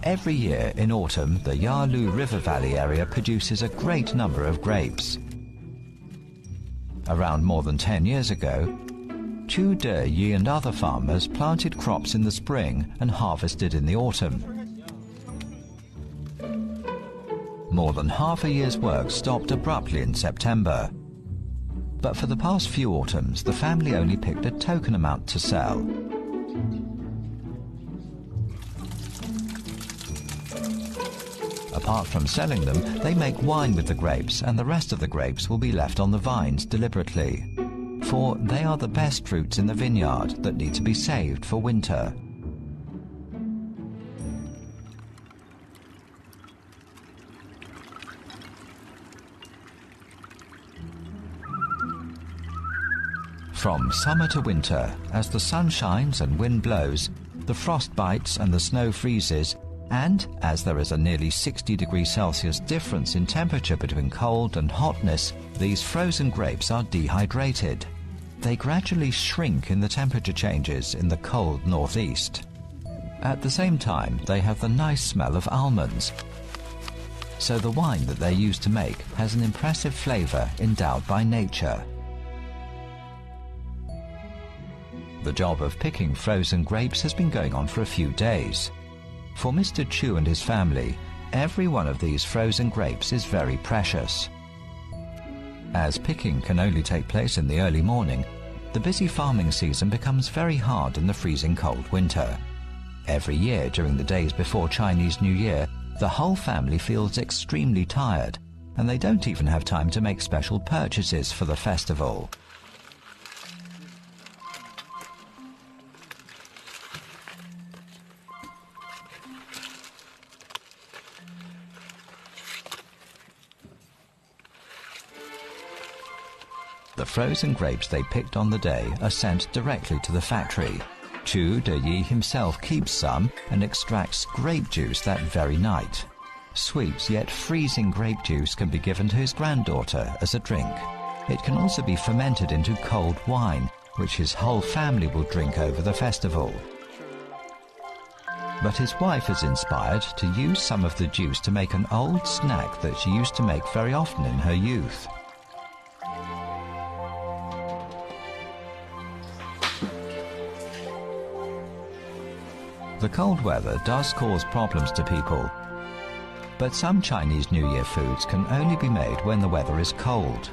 Every year in autumn, the Yalu River Valley area produces a great number of grapes. Around more than 10 years ago, Chu De-yi and other farmers planted crops in the spring and harvested in the autumn. More than half a year's work stopped abruptly in September. But for the past few autumns, the family only picked a token amount to sell. Apart from selling them, they make wine with the grapes, and the rest of the grapes will be left on the vines deliberately. For they are the best fruits in the vineyard that need to be saved for winter. From summer to winter, as the sun shines and wind blows, the frost bites and the snow freezes, and as there is a nearly 60 degrees Celsius difference in temperature between cold and hotness, these frozen grapes are dehydrated. They gradually shrink in the temperature changes in the cold northeast. At the same time, they have the nice smell of almonds. So the wine that they use to make has an impressive flavor endowed by nature. The job of picking frozen grapes has been going on for a few days. For Mr. Chu and his family, every one of these frozen grapes is very precious. As picking can only take place in the early morning, the busy farming season becomes very hard in the freezing cold winter. Every year during the days before Chinese New Year, the whole family feels extremely tired, and they don't even have time to make special purchases for the festival. The frozen grapes they picked on the day are sent directly to the factory. Chu De-yi himself keeps some and extracts grape juice that very night. Sweet yet freezing grape juice can be given to his granddaughter as a drink. It can also be fermented into cold wine, which his whole family will drink over the festival. But his wife is inspired to use some of the juice to make an old snack that she used to make very often in her youth. The cold weather does cause problems to people, but some Chinese New Year foods can only be made when the weather is cold.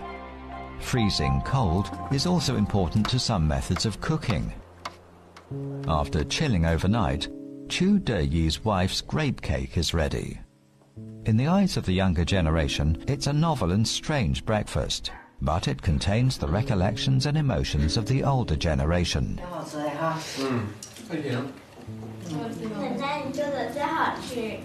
Freezing cold is also important to some methods of cooking. After chilling overnight, Chu De-yi's wife's grape cake is ready. In the eyes of the younger generation, it's a novel and strange breakfast, but it contains the recollections and emotions of the older generation. 很赞，你做的真好吃。